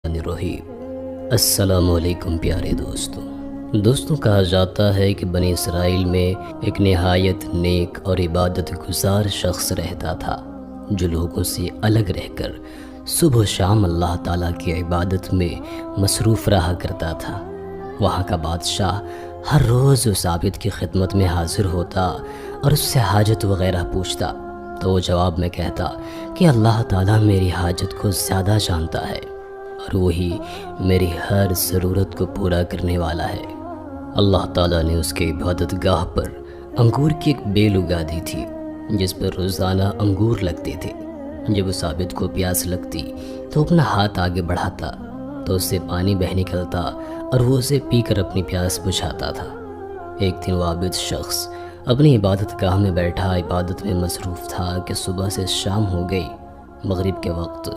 الرحیم۔ السلام علیکم پیارے دوستوں کہا جاتا ہے کہ بنی اسرائیل میں ایک نہایت نیک اور عبادت گزار شخص رہتا تھا جو لوگوں سے الگ رہ کر صبح و شام اللہ تعالیٰ کی عبادت میں مصروف رہا کرتا تھا۔ وہاں کا بادشاہ ہر روز اس عابد کی خدمت میں حاضر ہوتا اور اس سے حاجت وغیرہ پوچھتا تو وہ جواب میں کہتا کہ اللہ تعالیٰ میری حاجت کو زیادہ جانتا ہے اور وہی میری ہر ضرورت کو پورا کرنے والا ہے۔ اللہ تعالیٰ نے اس کے عبادت گاہ پر انگور کی ایک بیل اگا دی تھی جس پر روزانہ انگور لگتے تھے۔ جب اس عابد کو پیاس لگتی تو اپنا ہاتھ آگے بڑھاتا تو اس سے پانی بہہ نکلتا اور وہ اسے پی کر اپنی پیاس بجھاتا تھا۔ ایک دن وہ عابد شخص اپنی عبادت گاہ میں بیٹھا عبادت میں مصروف تھا کہ صبح سے شام ہو گئی۔ مغرب کے وقت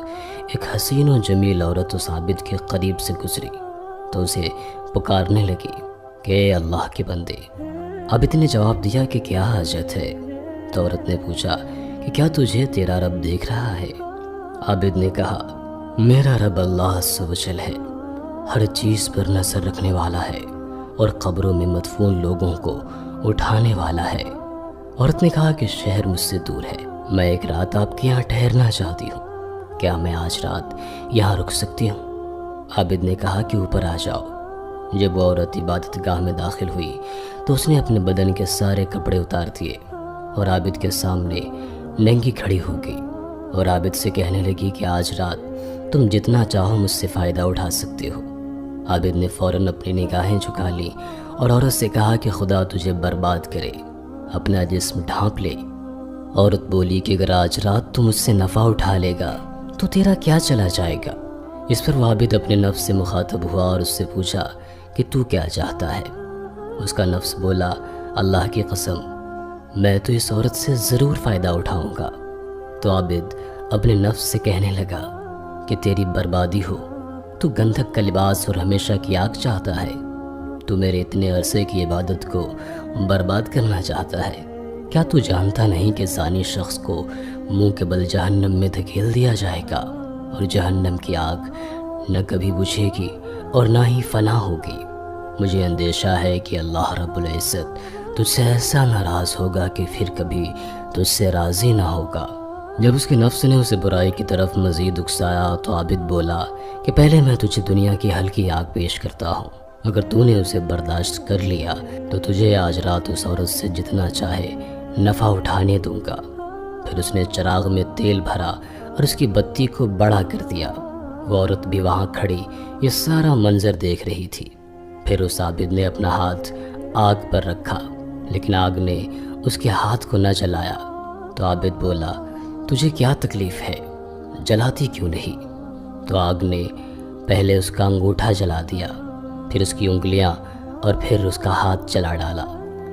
ایک حسین و جمیل عورت اس عابد کے قریب سے گزری تو اسے پکارنے لگی کہ اے اللہ کے بندے۔ عابد نے جواب دیا کہ کیا حاجت ہے؟ تو عورت نے پوچھا کہ کیا تجھے تیرا رب دیکھ رہا ہے؟ عابد نے کہا میرا رب اللہ عز و جل ہے، ہر چیز پر نظر رکھنے والا ہے اور قبروں میں مدفون لوگوں کو اٹھانے والا ہے۔ عورت نے کہا کہ شہر مجھ سے دور ہے، میں ایک رات آپ کے یہاں ٹھہرنا چاہتی ہوں، کیا میں آج رات یہاں رک سکتی ہوں؟ عابد نے کہا کہ اوپر آ جاؤ۔ جب وہ عورت عبادت گاہ میں داخل ہوئی تو اس نے اپنے بدن کے سارے کپڑے اتار دیے اور عابد کے سامنے ننگی کھڑی ہو گئی اور عابد سے کہنے لگی کہ آج رات تم جتنا چاہو مجھ سے فائدہ اٹھا سکتے ہو۔ عابد نے فوراً اپنی نگاہیں جھکا لی اور عورت سے کہا کہ خدا تجھے برباد کرے، اپنا جسم ڈھانپ لے۔ عورت بولی کہ اگر آج رات تو مجھ سے نفع اٹھا لے گا تو تیرا کیا چلا جائے گا؟ اس پر وہ عابد اپنے نفس سے مخاطب ہوا اور اس سے پوچھا کہ تو کیا چاہتا ہے؟ اس کا نفس بولا اللہ کی قسم میں تو اس عورت سے ضرور فائدہ اٹھاؤں گا۔ تو عابد اپنے نفس سے کہنے لگا کہ تیری بربادی ہو، تو گندھک کا لباس اور ہمیشہ کی آگ چاہتا ہے، تو میرے اتنے عرصے کی عبادت کو برباد کرنا چاہتا ہے۔ کیا تو جانتا نہیں کہ زانی شخص کو منہ کے بل جہنم میں دھکیل دیا جائے گا اور جہنم کی آگ نہ کبھی بجھے گی اور نہ ہی فنا ہوگی؟ مجھے اندیشہ ہے کہ اللہ رب العزت تجھ سے ایسا ناراض ہوگا کہ پھر کبھی تجھ سے راضی نہ ہوگا۔ جب اس کے نفس نے اسے برائی کی طرف مزید اکسایا تو عابد بولا کہ پہلے میں تجھے دنیا کی ہلکی آگ پیش کرتا ہوں، اگر تو نے اسے برداشت کر لیا تو تجھے آج رات اس عورت سے جتنا چاہے نفع اٹھانے دوں گا۔ پھر اس نے چراغ میں تیل بھرا اور اس کی بتی کو بڑا کر دیا۔ وہ عورت بھی وہاں کھڑی یہ سارا منظر دیکھ رہی تھی۔ پھر اس عابد نے اپنا ہاتھ آگ پر رکھا لیکن آگ نے اس کے ہاتھ کو نہ جلایا۔ تو عابد بولا تجھے کیا تکلیف ہے، جلاتی کیوں نہیں؟ تو آگ نے پہلے اس کا انگوٹھا جلا دیا، پھر اس کی انگلیاں اور پھر اس کا ہاتھ جلا ڈالا۔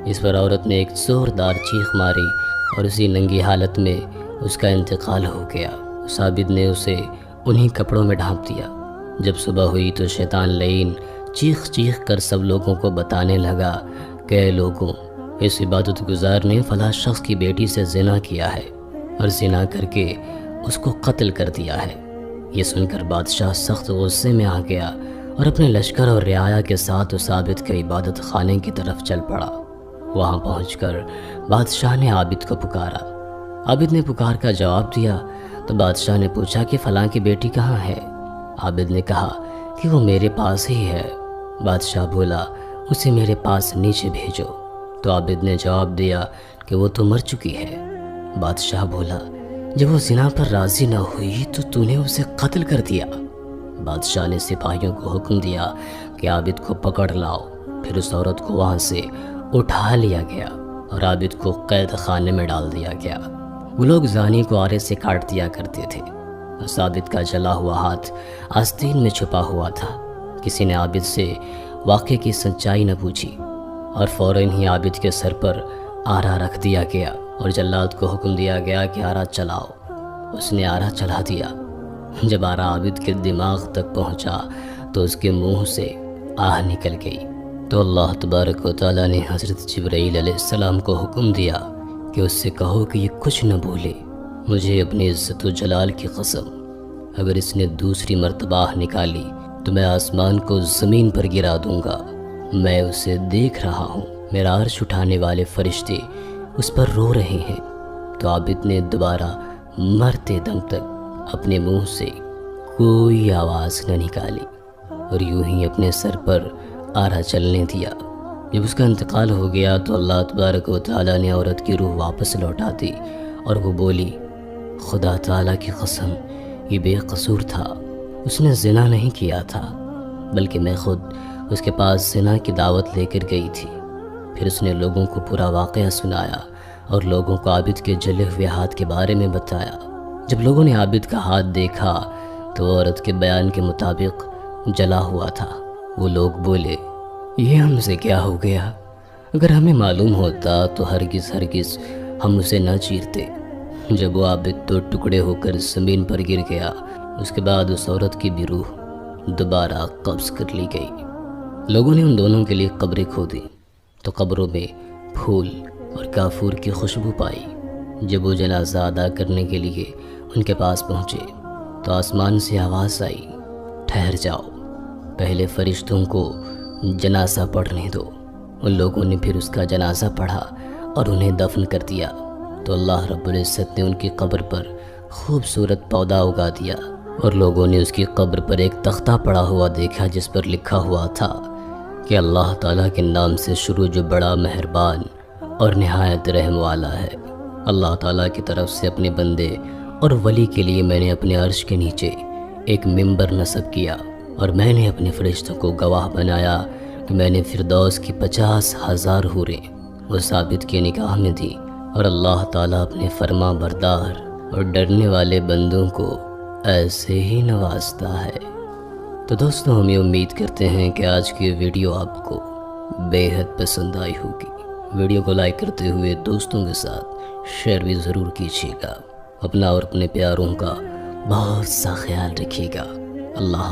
اس پر عورت نے ایک زوردار چیخ ماری اور اسی ننگی حالت میں اس کا انتقال ہو گیا۔ اس عابد نے اسے انہی کپڑوں میں ڈھانپ دیا۔ جب صبح ہوئی تو شیطان لعین چیخ چیخ کر سب لوگوں کو بتانے لگا کہ اے لوگوں، اس عبادت گزار نے فلاں شخص کی بیٹی سے زنا کیا ہے اور زنا کر کے اس کو قتل کر دیا ہے۔ یہ سن کر بادشاہ سخت غصے میں آ گیا اور اپنے لشکر اور رعایا کے ساتھ اس عابد کے عبادت خانے کی طرف چل پڑا۔ وہاں پہنچ کر بادشاہ نے عابد کو پکارا۔ عابد نے پکار کا جواب دیا تو بادشاہ نے پوچھا کہ فلاں کی بیٹی کہاں ہے؟ عابد نے کہا کہ وہ میرے پاس ہی ہے۔ بادشاہ بولا اسے میرے پاس نیچے بھیجو۔ تو عابد نے جواب دیا کہ وہ تو مر چکی ہے۔ بادشاہ بولا جب وہ زنا پر راضی نہ ہوئی تو نے اسے قتل کر دیا۔ بادشاہ نے سپاہیوں کو حکم دیا کہ عابد کو پکڑ لاؤ۔ پھر اس عورت کو وہاں سے اٹھا لیا گیا اور عابد کو قید خانے میں ڈال دیا گیا۔ وہ لوگ زانی کو آرے سے کاٹ دیا کرتے تھے۔ اس عابد کا جلا ہوا ہاتھ آستین میں چھپا ہوا تھا۔ کسی نے عابد سے واقعے کی سچائی نہ پوچھی اور فوراً ہی عابد کے سر پر آرا رکھ دیا گیا اور جلاد کو حکم دیا گیا کہ آرا چلاؤ۔ اس نے آرا چلا دیا۔ جب آرا عابد کے دماغ تک پہنچا تو اس کے منہ سے آہ نکل گئی۔ تو اللہ تبارک و تعالیٰ نے حضرت جبرائیل علیہ السلام کو حکم دیا کہ اس سے کہو کہ یہ کچھ نہ بولے، مجھے اپنی عزت و جلال کی قسم اگر اس نے دوسری مرتبہ نکالی تو میں آسمان کو زمین پر گرا دوں گا۔ میں اسے دیکھ رہا ہوں، میرا عرش اٹھانے والے فرشتے اس پر رو رہے ہیں۔ تو عابد نے دوبارہ مرتے دم تک اپنے منہ سے کوئی آواز نہ نکالی اور یوں ہی اپنے سر پر آرا چلنے دیا۔ جب اس کا انتقال ہو گیا تو اللہ تبارک و تعالیٰ نے عورت کی روح واپس لوٹا دی اور وہ بولی، خدا تعالیٰ کی قسم، یہ بے قصور تھا، اس نے زنا نہیں کیا تھا، بلکہ میں خود اس کے پاس زنا کی دعوت لے کر گئی تھی۔ پھر اس نے لوگوں کو پورا واقعہ سنایا اور لوگوں کو عابد کے جلے ہوئے ہاتھ کے بارے میں بتایا۔ جب لوگوں نے عابد کا ہاتھ دیکھا تو عورت کے بیان کے مطابق جلا ہوا تھا۔ وہ لوگ بولے، یہ ہم سے کیا ہو گیا؟ اگر ہمیں معلوم ہوتا تو ہرگز ہم اسے نہ چیرتے۔ جب وہ عابد تو ٹکڑے ہو کر زمین پر گر گیا، اس کے بعد اس عورت کی بھی روح دوبارہ قبض کر لی گئی۔ لوگوں نے ان دونوں کے لیے قبریں کھودی تو قبروں میں پھول اور کافور کی خوشبو پائی۔ جب وہ جنازہ ادا کرنے کے لیے ان کے پاس پہنچے تو آسمان سے آواز آئی، ٹھہر جاؤ، پہلے فرشتوں کو جنازہ پڑھنے دو۔ ان لوگوں نے پھر اس کا جنازہ پڑھا اور انہیں دفن کر دیا تو اللہ رب العزت نے ان کی قبر پر خوبصورت پودا اگا دیا، اور لوگوں نے اس کی قبر پر ایک تختہ پڑا ہوا دیکھا جس پر لکھا ہوا تھا کہ اللہ تعالیٰ کے نام سے شروع جو بڑا مہربان اور نہایت رحم والا ہے۔ اللہ تعالیٰ کی طرف سے اپنے بندے اور ولی کے لیے میں نے اپنے عرش کے نیچے ایک ممبر نصب کیا، اور میں نے اپنے فرشتوں کو گواہ بنایا کہ میں نے فردوس کی 50,000 حوریں اس عابد کے نکاح میں دی، اور اللہ تعالیٰ اپنے فرما بردار اور ڈرنے والے بندوں کو ایسے ہی نوازتا ہے۔ تو دوستوں، ہم یہ امید کرتے ہیں کہ آج کی ویڈیو آپ کو بے حد پسند آئی ہوگی۔ ویڈیو کو لائک کرتے ہوئے دوستوں کے ساتھ شیئر بھی ضرور کیجیے گا۔ اپنا اور اپنے پیاروں کا بہت سا خیال رکھیے گا۔ اللہ